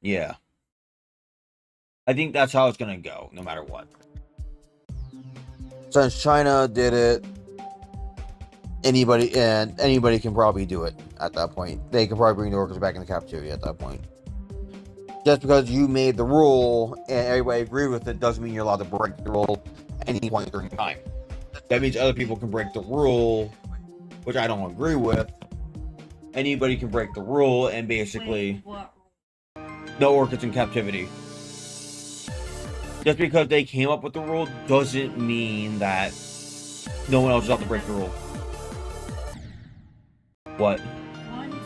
Yeah. I think that's how it's gonna go, no matter what. Since China did it, anybody can probably do it at that point. They can probably bring the workers back into captivity at that point. Just because you made the rule and everybody agreed with it doesn't mean you're allowed to break the rule at any point during time. That means other people can break the rule, which I don't agree with. Anybody can break the rule and basically no orchids in captivity. Just because they came up with the rule doesn't mean that no one else is allowed to break the rule. What? 1, 2,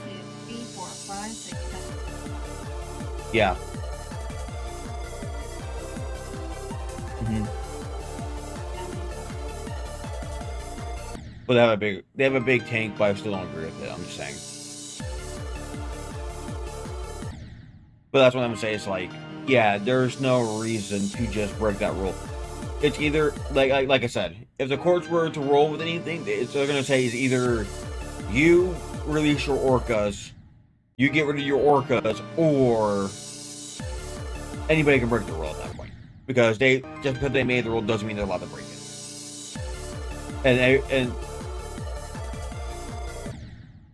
3, 4, 5, 6, 7. Yeah. Mm-hmm. But they have a big tank, but I still don't agree with it. I'm just saying. But that's what I'm saying. It's like, yeah, there's no reason to just break that rule. It's either like I said, if the courts were to roll with anything, they're gonna say is either you release your orcas, you get rid of your orcas, or anybody can break the rule at that point. Because just because they made the rule doesn't mean they're allowed to break it. And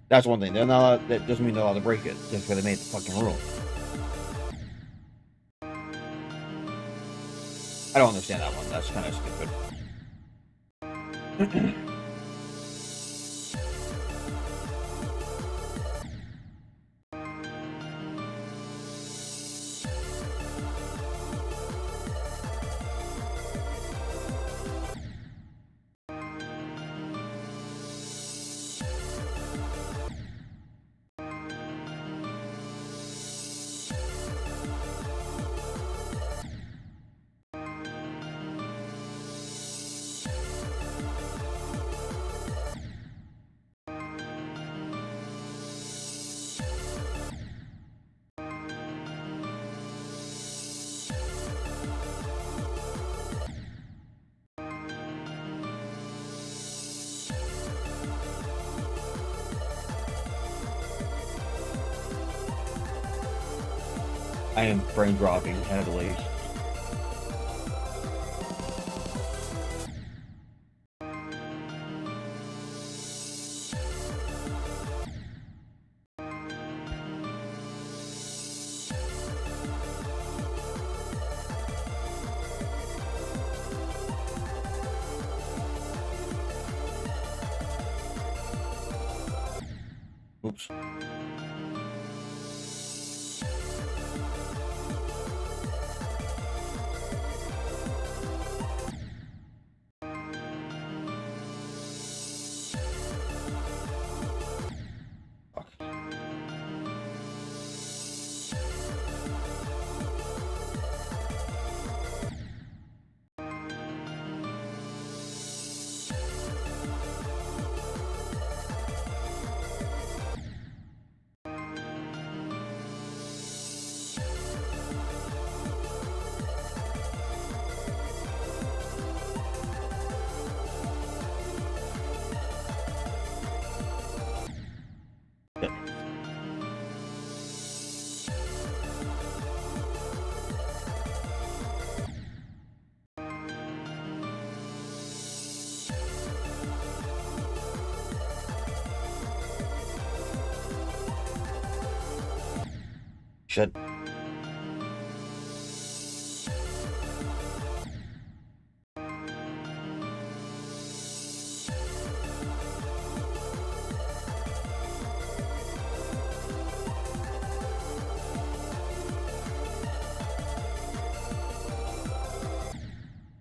that's one thing. That doesn't mean they're allowed to break it just because they made the fucking rule. I don't understand that one. That's kind of stupid. I am brain dropping heavily. Oops. Shit.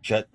Shit.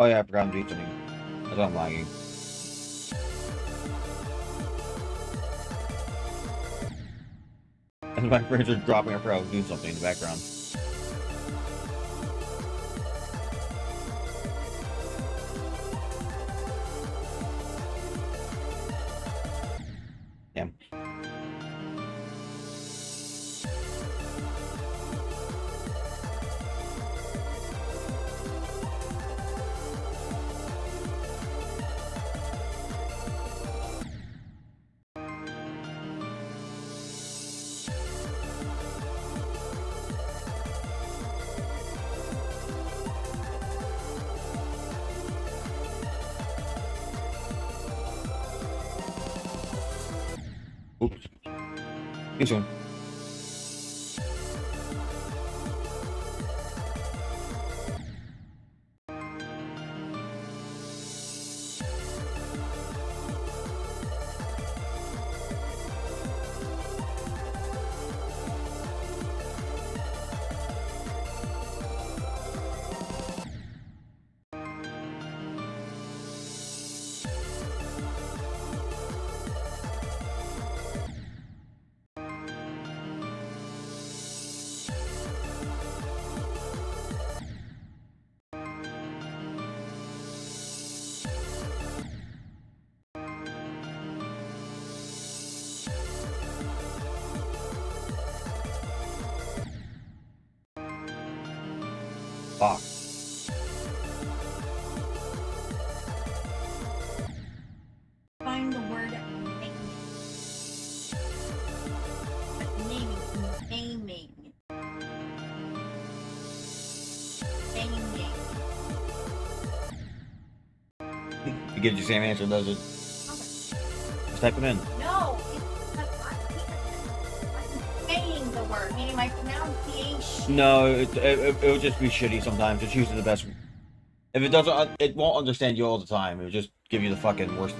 Oh yeah, I forgot I'm doing something. That's why I'm lagging. And my friends are dropping after I was doing something in the background. Damn. Oops. Too soon. Fuck. Find the word naming. Naming. Naming. It gives you the same answer, does it? Just type it in. No, I'm saying the word, meaning my pronunciation. No, it'll just be shitty sometimes. It's usually the best. If it doesn't, it won't understand you all the time. It'll just give you the fucking worst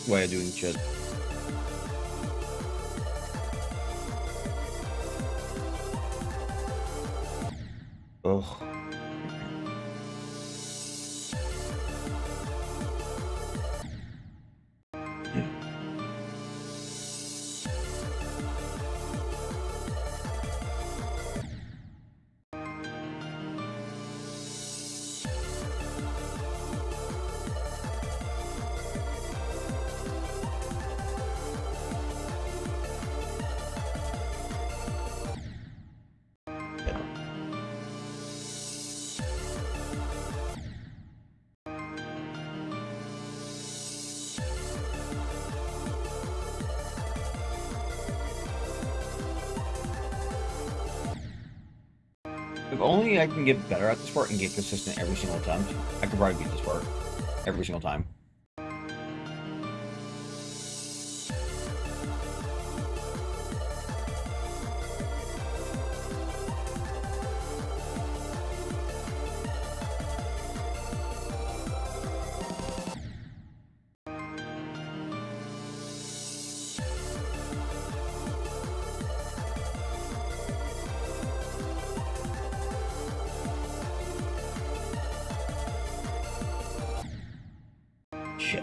way of doing shit. Ugh. If only I can get better at this part and get consistent every single attempt, I could probably beat this part every single time. Shit.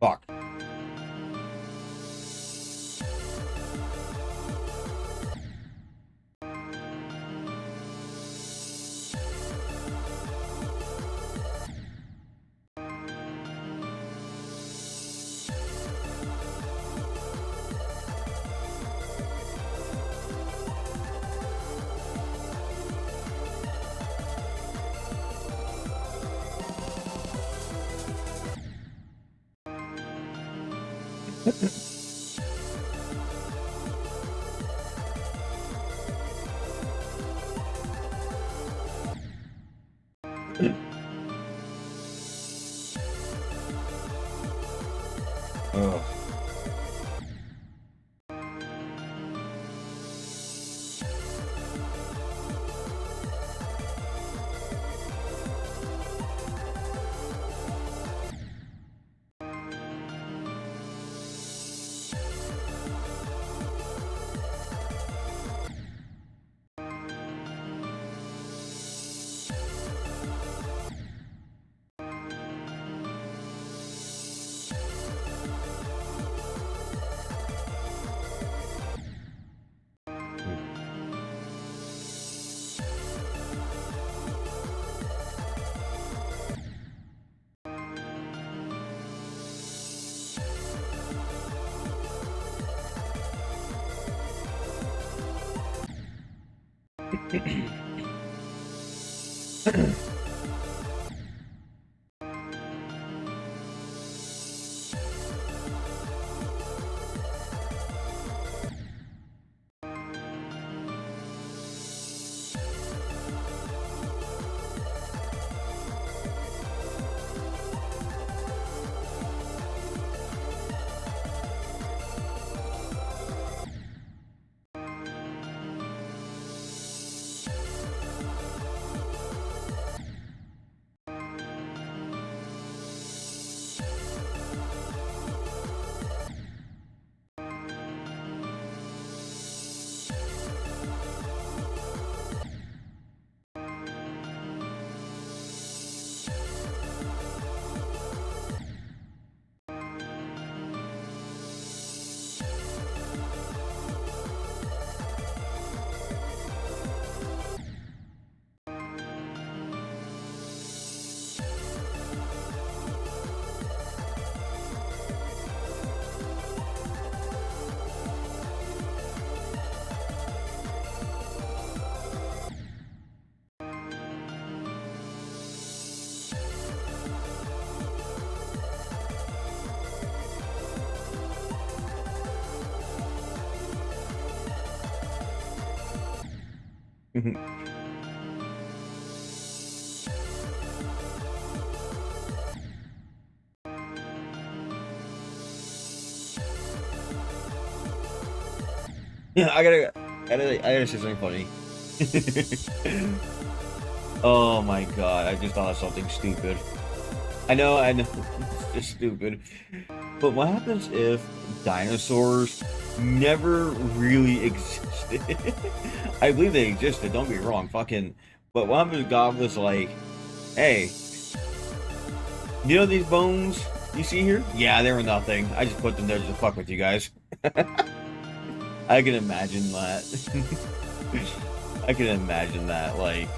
Fuck. Ugh. Yeah, I gotta say something funny. Oh my god, I just thought of something stupid. I know, it's just stupid. But what happens if dinosaurs never really existed? I believe they existed, don't get me wrong, fucking. But what happens if God was like, hey, you know these bones you see here? Yeah, they were nothing. I just put them there just to fuck with you guys. I can imagine that. I can imagine that, like.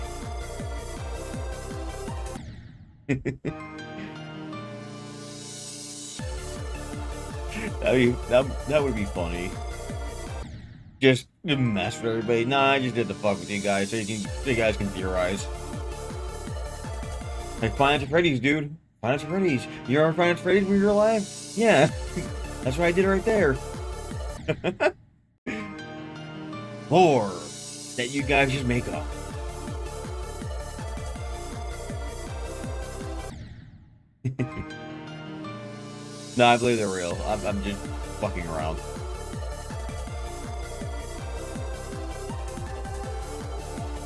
That would be funny. Just mess with everybody. Nah, I just did the fuck with you guys so you guys can theorize. Like Finance Freddy's, dude. Finance Freddy's. You remember Finance Freddy's when you were alive? Yeah. That's what I did right there. Lore that you guys just make up. No, I believe they're real. I'm just fucking around.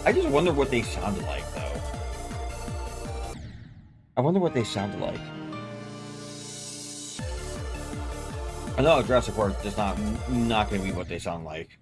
I just wonder what they sounded like, though. I wonder what they sounded like. I know Jurassic Park is not going to be what they sound like.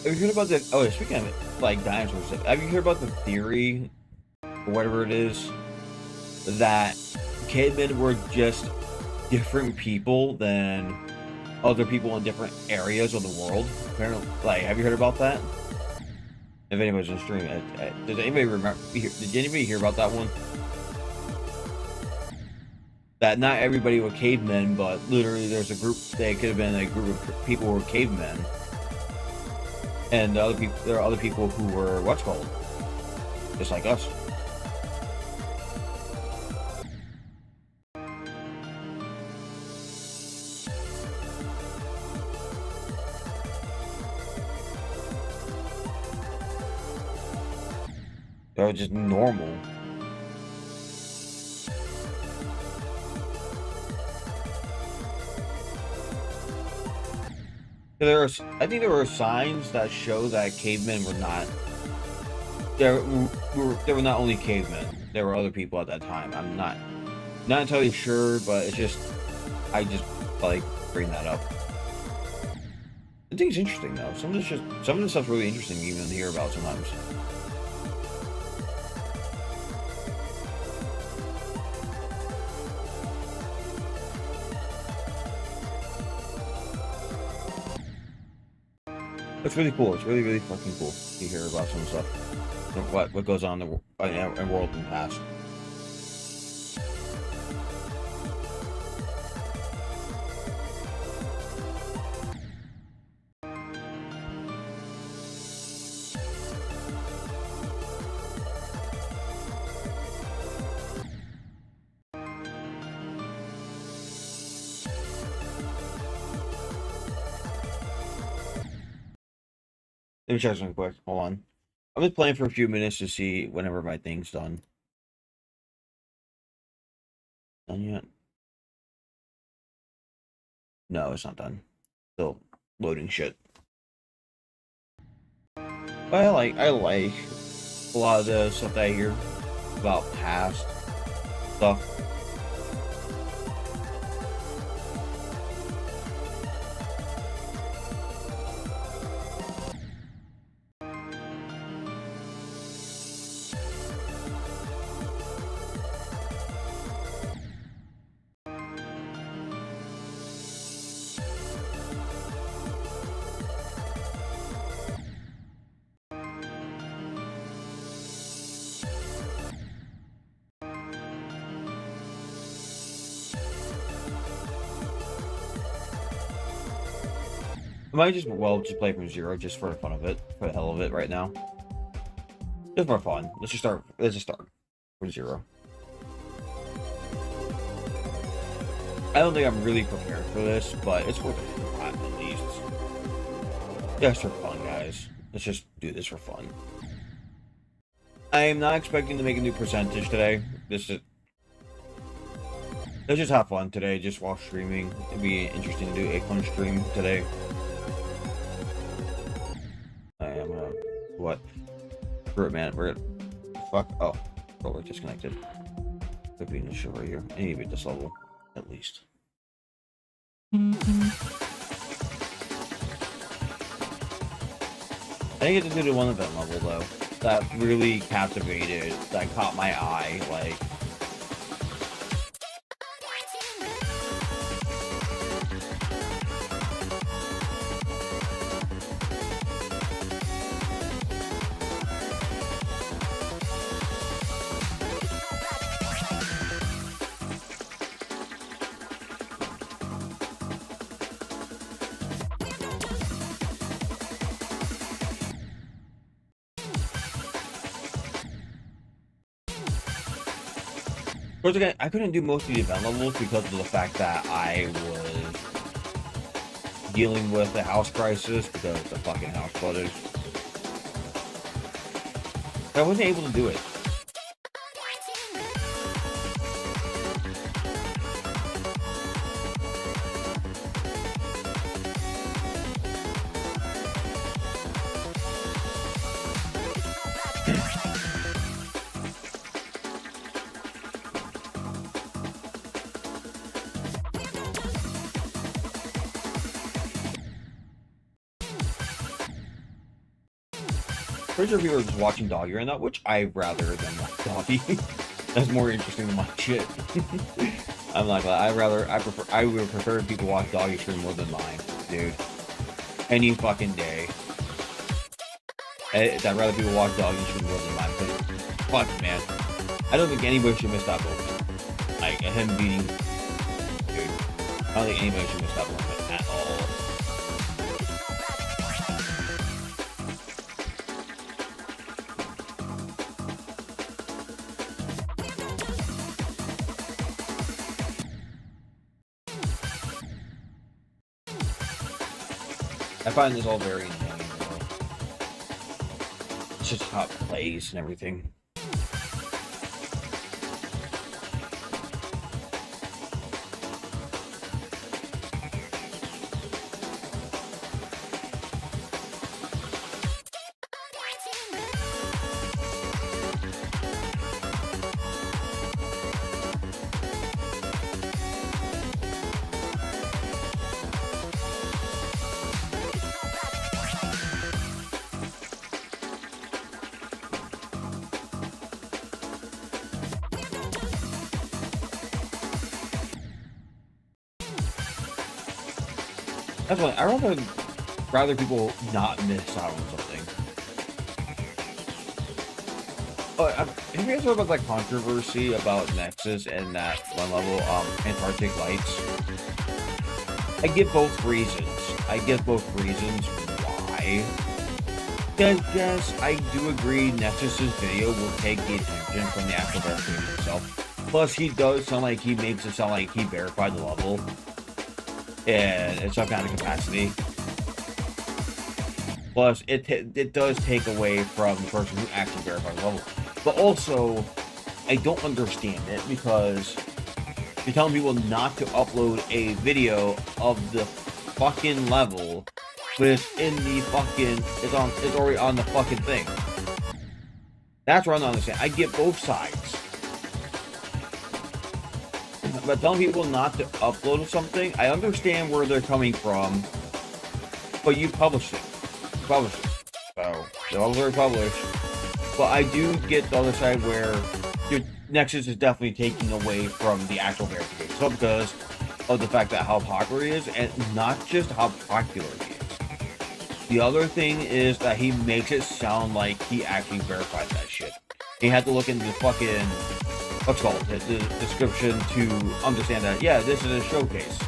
Have you heard about the? Oh, speaking of like dinosaur stuff, have you heard about the theory, or whatever it is, that cavemen were just different people than other people in different areas of the world? Apparently, like, have you heard about that? If anybody's on stream, does anybody remember? Did anybody hear about that one? That not everybody were cavemen, but literally there's a group. They could have been a group of people who were cavemen, and the other people. There are other people who were what's called, just like us. They're just normal. I think there were signs that show that cavemen were not. There were not only cavemen. There were other people at that time. I'm not entirely sure, but it's just I just like bring that up. I think it's interesting though. Some of the stuff's really interesting even to hear about sometimes. It's really cool. It's really, really fucking cool to hear about some stuff. What goes on in the world in the past. Let me check something quick. Hold on. I'm just playing for a few minutes to see whenever my thing's done. Done yet? No, it's not done. Still loading shit. But I like a lot of the stuff that I hear about past stuff. I might just play from zero just for the fun of it, for the hell of it right now. Just for fun. Let's just start from zero. I don't think I'm really prepared for this, but it's worth a shot at least. Just for fun, guys. Let's just do this for fun. I am not expecting to make a new percentage today. Let's just have fun today, just while streaming. It'd be interesting to do a fun stream today. I am what? Screw it, man. We're fuck. Oh, we're disconnected. Could be an issue right here. I need to beat this level at least. I didn't get to do the one event level though. That really captivated. That caught my eye. Like. Of course, again, I couldn't do most of the event levels because of the fact that I was dealing with the house crisis because the fucking house flooded. I wasn't able to do it. pretty sure people are just watching Doggy right now, which I'd rather than watch Doggy. That's more interesting than my shit. I'm not gonna lie. I would prefer people watch Doggy stream more than mine, dude. Any fucking day. I'd rather people watch Doggy stream more than mine. Fuck, man. I don't think anybody should miss that moment. Like, him beating... Dude. I don't think anybody should miss that moment at all. I find this all very annoying, though. It's just how it plays and everything. That's why I'd rather people not miss out on something. Have you guys heard about that controversy about Nexus and that one level, Antarctic Lights? I give both reasons. Why. Because, yes, I do agree Nexus's video will take the attention from the actual verification itself. Plus, he does sound like he makes it sound like he verified the level. And in some kind of capacity. Plus, it does take away from the person who actually verified the level. But also, I don't understand it because you're telling people not to upload a video of the fucking level, but it's in the fucking, it's already on the fucking thing. That's what I don't understand. I get both sides. But telling people not to upload something, I understand where they're coming from, but you published it. So, the level's already published. But I do get the other side where your Nexus is definitely taking away from the actual verification. So because of the fact that how popular he is, and not just how popular he is. The other thing is that he makes it sound like he actually verified that shit. He had to look into the fucking... what's called the description to understand that, yeah, this is a showcase.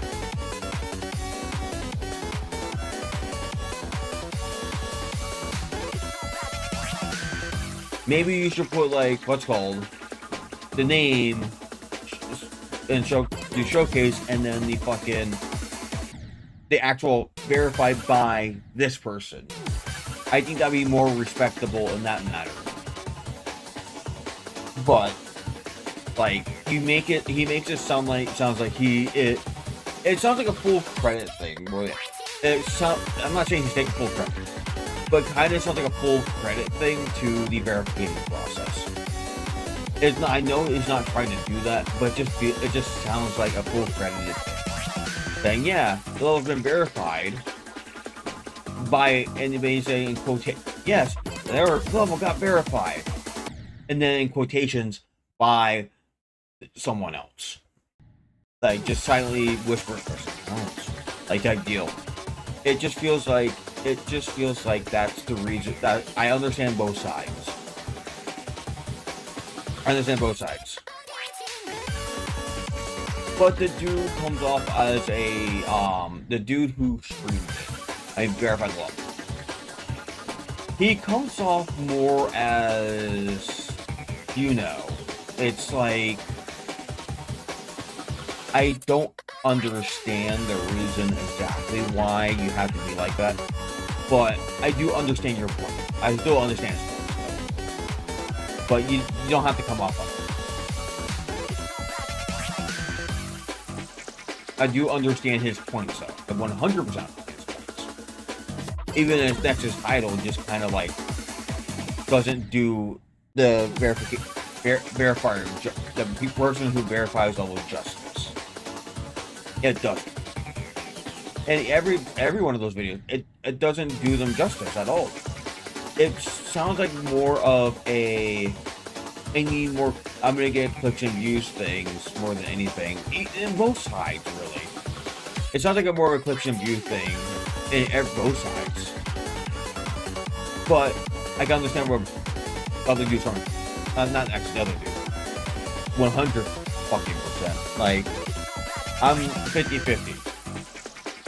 Maybe you should put, like, what's called the name and do showcase, and then the actual verified by this person. I think that'd be more respectable in that matter. But like, he makes it sounds like it sounds like a full credit thing. I'm not saying he's taking full credit, but kind of sounds like a full credit thing to the verification process. It's not, I know he's not trying to do that, but it just sounds like a full credited thing. Saying, yeah, the level's been verified by anybody saying in quotation, yes, their level got verified, and then in quotations by someone else, like just silently whispering for someone else, like that deal. It just feels like that's the reason. That I understand both sides. But the dude comes off as the dude who streamed it. I verified the level. He comes off more as, you know, it's like, I don't understand the reason exactly why you have to be like that, but I do understand your point. I still understand his point, but you don't have to come off of it. I do understand his points, though. I 100% understand his points. Even if Nexus title just kind of like doesn't do the verifier, the person who verifies level justice. It doesn't. And every one of those videos, it doesn't do them justice at all. It's sounds like more of a I need more. I'm gonna get clicks and views things more than anything. In both sides, really. It sounds like a more of a clicks and view thing in both sides. But I can understand where other dudes are. Not actually the other dude. 100 fucking %. Like, I'm 50-50.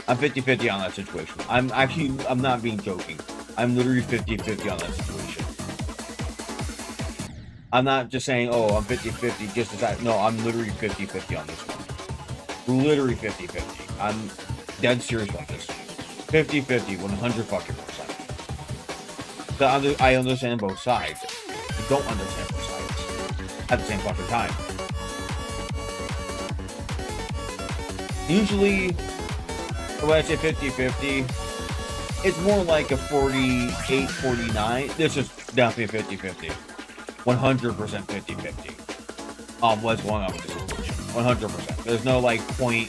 I'm 50-50 on that situation. I'm not being joking. I'm literally 50-50 on that situation. I'm not just saying, oh, I'm 50-50 just as that. No, I'm literally 50-50 on this one. Literally 50-50. I'm dead serious about this. 50-50, 100 fucking %. So I understand both sides. I don't understand both sides at the same fucking time. Usually, when I say 50-50, it's more like a 48-49. This is definitely 50-50. 100% 50-50 on what's going on with this situation. 100%. There's no like 0.01,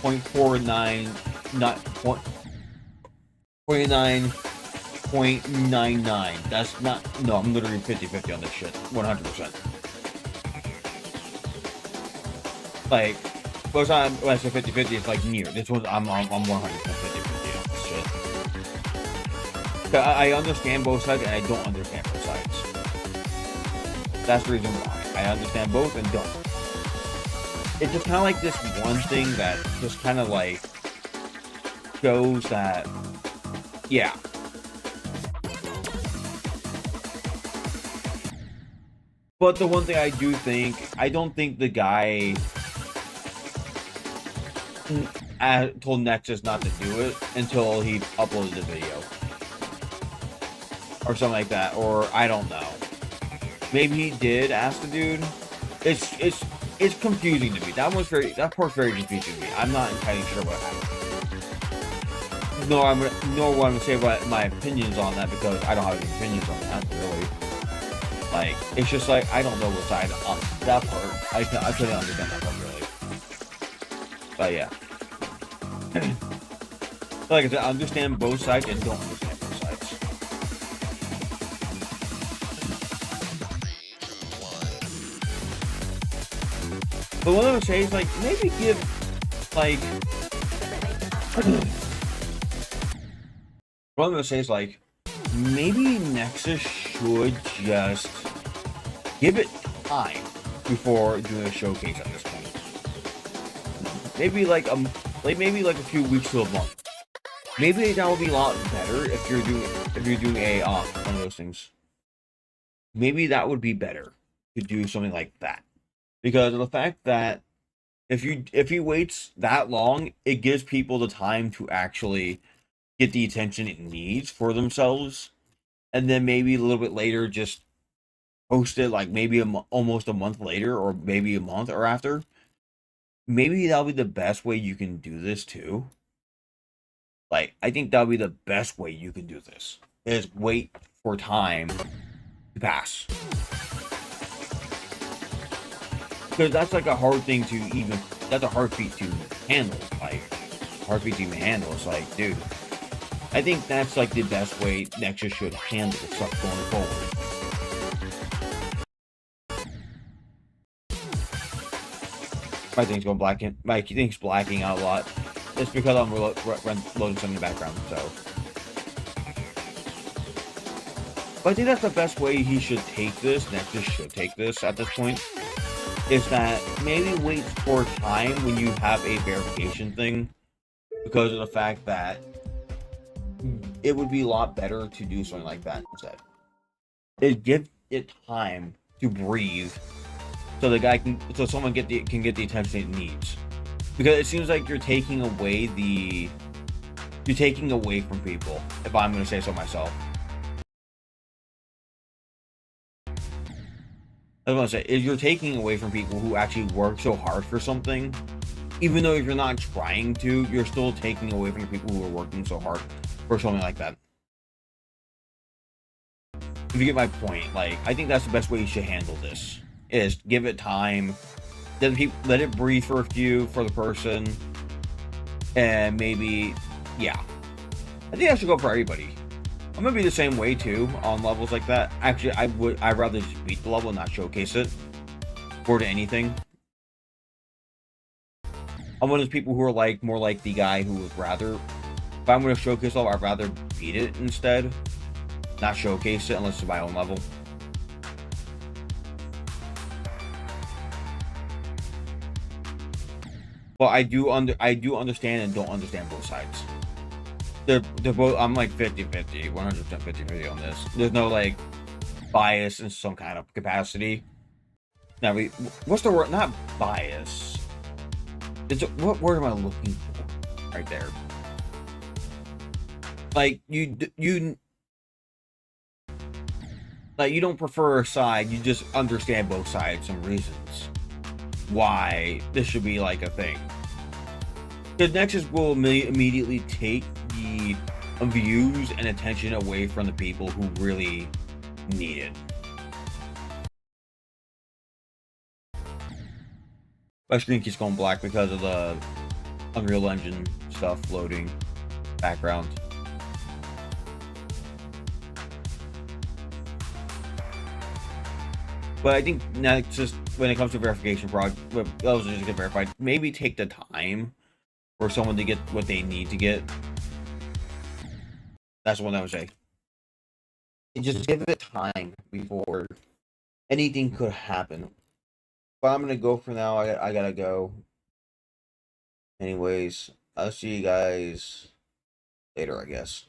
0.49, not 0.99. That's not. No, I'm literally 50-50 on this shit. 100%. Like, most time when I say 50-50, it's like near. This one, I'm 100% 50-50 on this shit. I understand both sides and I don't understand both sides. That's the reason why. I understand both and don't. It's just kind of like this one thing that just kind of like shows that, yeah. But the one thing I do think, I don't think the guy told Nexus not to do it until he uploaded the video. Or something like that, or I don't know. Maybe he did ask the dude. It's confusing to me. That part's very confusing to me. I'm not entirely sure what happened. Nor what I'm gonna say what my opinions on that, because I don't have any opinions on that really. Like, it's just like I don't know what side on that part. I couldn't understand that part really. But yeah. Like I said, I understand both sides and don't understand. But what I would say is, like, maybe give, like, what I'm gonna say is, like, maybe Nexus should just give it time before doing a showcase at this point. Maybe like a few weeks to a month. Maybe that would be a lot better if you're doing a one of those things. Maybe that would be better to do something like that. Because of the fact that if he waits that long, it gives people the time to actually get the attention it needs for themselves, and then maybe a little bit later just post it, like maybe almost a month later, or maybe a month or after. Maybe that'll be the best way you can do this too. Like, I think that'll be the best way you can do this, is wait for time to pass. Because that's like a hard thing to even, that's a hard feat to handle. Like, hard feat to even handle. It's like, dude, I think that's like the best way Nexus should handle stuff going forward. My thing's going black. My thing's blacking out a lot. It's because I'm loading something in the background, so. But I think that's the best way he should take this. Nexus should take this at this point. Is that maybe wait for time when you have a verification thing, because of the fact that it would be a lot better to do something like that instead. Give it time to breathe, so the guy so someone can get the attention it needs. Because it seems like you're taking away from people, if I'm going to say so myself. I was going to say, you're taking away from people who actually work so hard for something. Even though if you're not trying to, you're still taking away from the people who are working so hard for something like that. If you get my point, like, I think that's the best way you should handle this. Is give it time, let it breathe for the person, and maybe, yeah. I think I should go for everybody. I'm gonna be the same way too on levels like that. Actually, I'd rather just beat the level and not showcase it more than anything. I'm one of those people who are like more like the guy who would rather, if I'm gonna showcase level, I'd rather beat it instead, not showcase it unless it's my own level. But I do understand and don't understand both sides. They're both, I'm like 50-50, 100% 50-50 on this. There's no like bias in some kind of capacity. Now what's the word? Not bias. What word am I looking for? Right there. Like you don't prefer a side. You just understand both sides and reasons why this should be like a thing. Because Nexus will immediately take the views and attention away from the people who really need it. My screen keeps going black because of the Unreal Engine stuff loading background. But I think Nexus, when it comes to verification project, those just get verified. Maybe take the time for someone to get what they need to get. That's what I would say. Just give it time before anything could happen. But I'm gonna go for now. I gotta go. Anyways, I'll see you guys later, I guess.